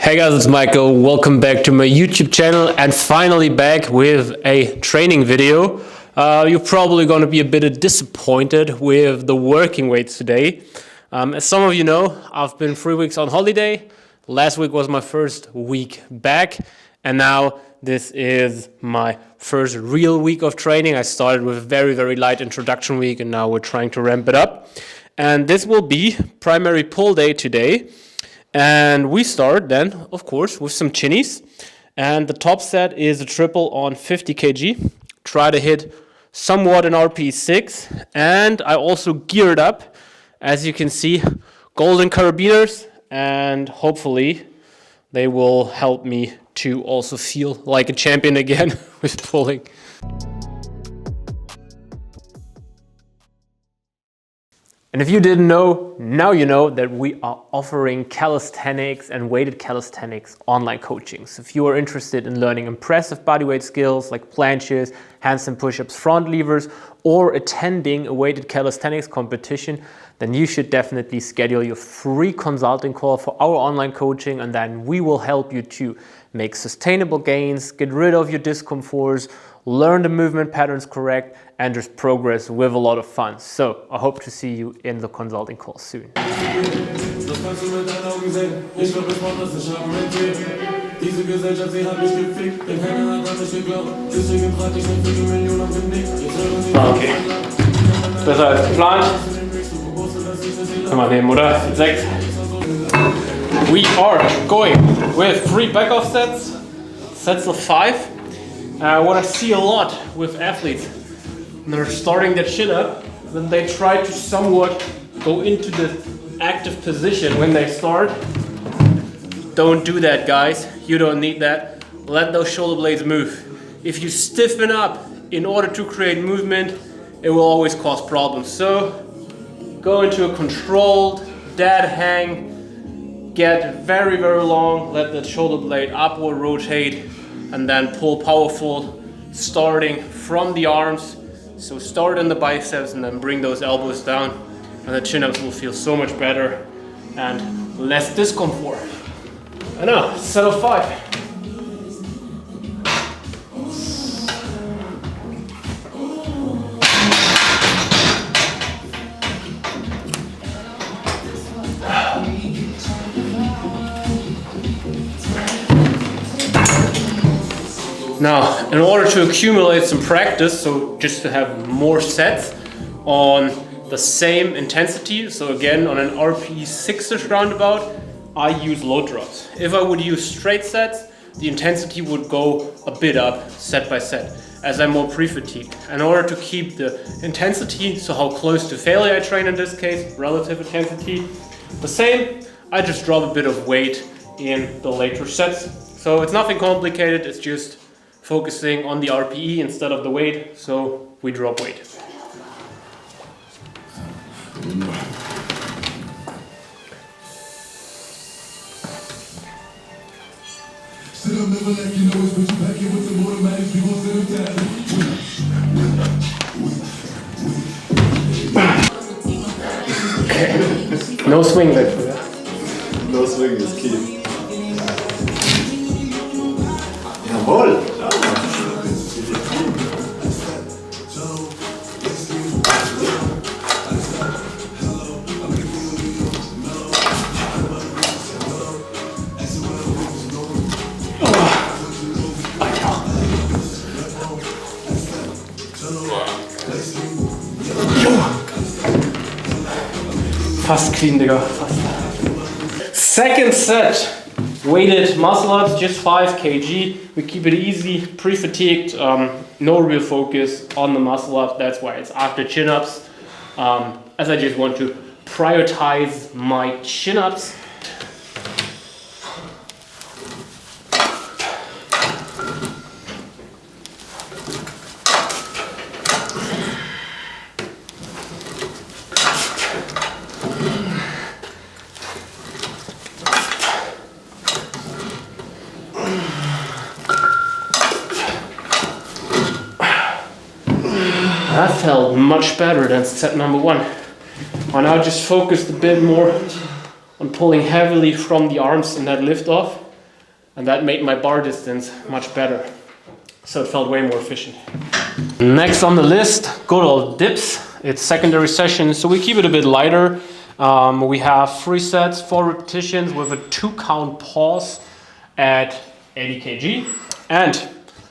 Hey guys, it's Michael. Welcome back to my YouTube channel and finally back with a training video. You're probably going to be a bit disappointed with the working weights today. As some of you know, I've been 3 weeks on holiday. Last week was my first week back, and now this is my first real week of training. I started with a very light introduction week, and now we're trying to ramp it up. And this will be primary pull day today. And we start then, of course, with some chinnies. And the top set is a triple on 50 kg. Try to hit somewhat an RPE 6. And I also geared up, as you can see, golden carabiners. And hopefully they will help me to also feel like a champion again with pulling. And if you didn't know, now you know that we are offering calisthenics and weighted calisthenics online coaching. So if you are interested in learning impressive bodyweight skills like planches, handstand push-ups, front levers, or attending a weighted calisthenics competition, then you should definitely schedule your free consulting call for our online coaching, and then we will help you to make sustainable gains, get rid of your discomforts, learn the movement patterns correct, and just progress with a lot of fun. So I hope to see you in the consulting call soon. Okay. Besser als geplant. Kann man nehmen, oder? 6. We are going with 3 back-off sets, sets of 5. What I see a lot with athletes, when they're starting their chin up, then they try to somewhat go into the active position when they start. Don't do that, guys. You don't need that. Let those shoulder blades move. If you stiffen up in order to create movement, it will always cause problems. So go into a controlled dead hang, get very long, let the shoulder blade upward rotate, and then pull powerful, starting from the arms. So start in the biceps and then bring those elbows down, and the chin-ups will feel so much better and less discomfort. And now, set of 5. Now, in order to accumulate some practice, so just to have more sets on the same intensity, so again on an RPE 6-ish roundabout, I use load drops. If I would use straight sets, the intensity would go a bit up set by set, as I'm more pre-fatigued. In order to keep the intensity, so how close to failure I train in this case, relative intensity, the same, I just drop a bit of weight in the later sets. So it's nothing complicated, it's just focusing on the RPE instead of the weight, so we drop weight. Okay. No swing back for that. No swing is key. Jawohl! Fast clean, Digga. Fast. Second set. Weighted muscle ups, just 5 kg. We keep it easy, pre-fatigued, no real focus on the muscle up. That's why it's after chin ups, as I just want to prioritize my chin ups. That felt much better than set number 1. I now just focused a bit more on pulling heavily from the arms in that lift off. And that made my bar distance much better. So it felt way more efficient. Next on the list, good old dips. It's secondary session, so we keep it a bit lighter. We have 3 sets, 4 repetitions with a 2 count pause at 80 kg. And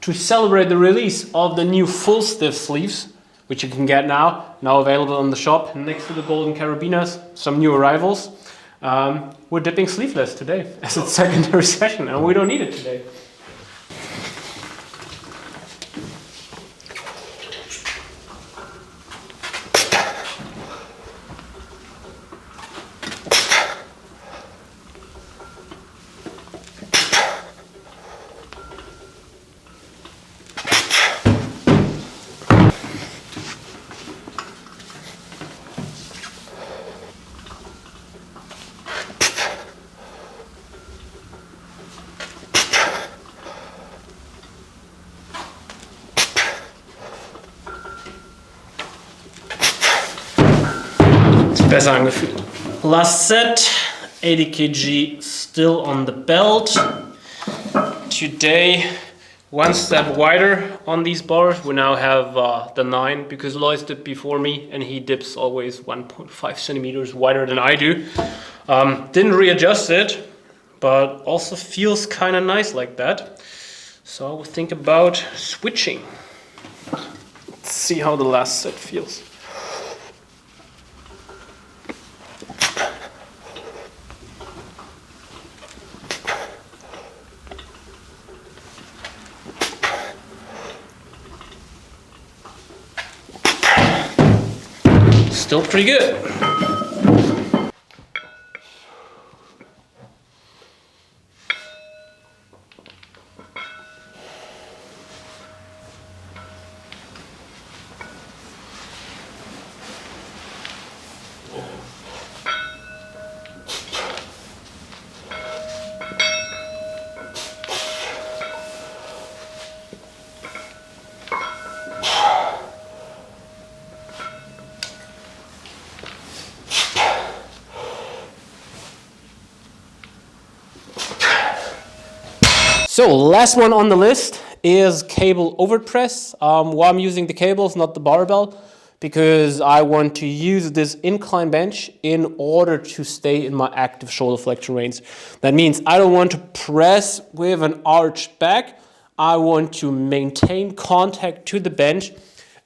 to celebrate the release of the new full stiff sleeves, which you can get now available on the shop next to the golden carabiners, some new arrivals. We're dipping sleeveless today as it's secondary session, and we don't need it today. Besser angefühlt. Last set, 80 kg still on the belt. Today, 1 step wider on these bars. We now have the 9 because Lois dipped before me and he dips always 1.5 centimeters wider than I do. Didn't readjust it, but also feels kind of nice like that. So I will think about switching. Let's see how the last set feels. Still pretty good. So last one on the list is cable overpress. Why I'm using the cables, not the barbell, because I want to use this incline bench in order to stay in my active shoulder flexion range. That means I don't want to press with an arched back. I want to maintain contact to the bench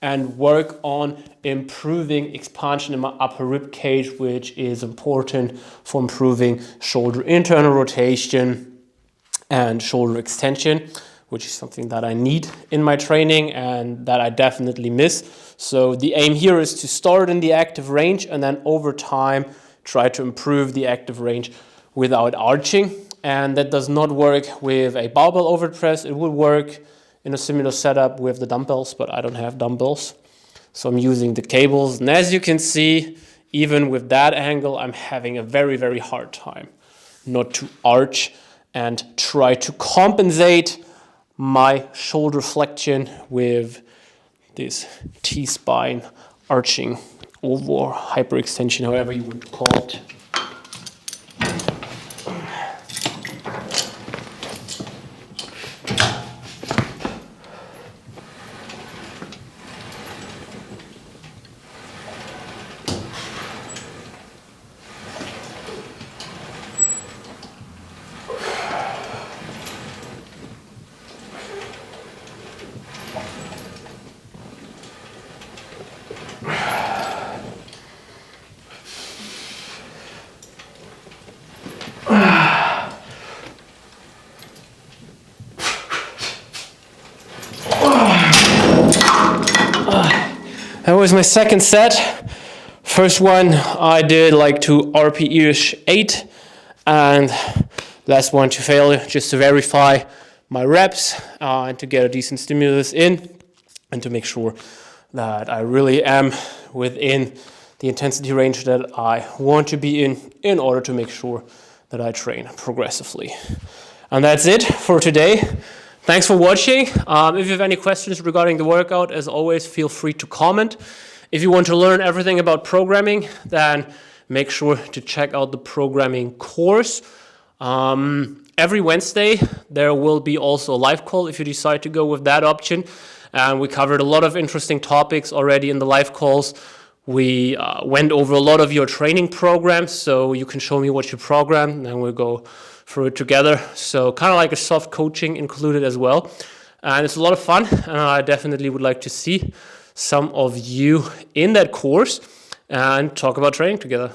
and work on improving expansion in my upper rib cage, which is important for improving shoulder internal rotation and shoulder extension, which is something that I need in my training and that I definitely miss. So the aim here is to start in the active range and then over time try to improve the active range without arching. And that does not work with a barbell overpress. It will work in a similar setup with the dumbbells, but I don't have dumbbells. So I'm using the cables. And as you can see, even with that angle, I'm having a very, very hard time not to arch and try to compensate my shoulder flexion with this T-spine arching or hyperextension, however you would call it. That was my second set. First one I did like to RPE-ish 8, and last one to failure, just to verify my reps and to get a decent stimulus in and to make sure that I really am within the intensity range that I want to be in order to make sure that I train progressively. And that's it for today. Thanks for watching. If you have any questions regarding the workout, as always, feel free to comment. If you want to learn everything about programming, then make sure to check out the programming course. Every Wednesday, there will be also a live call if you decide to go with that option. And we covered a lot of interesting topics already in the live calls. We went over a lot of your training programs, so you can show me what you program, and then we'll go through it together. So kind of like a soft coaching included as well. And it's a lot of fun, and I definitely would like to see some of you in that course and talk about training together.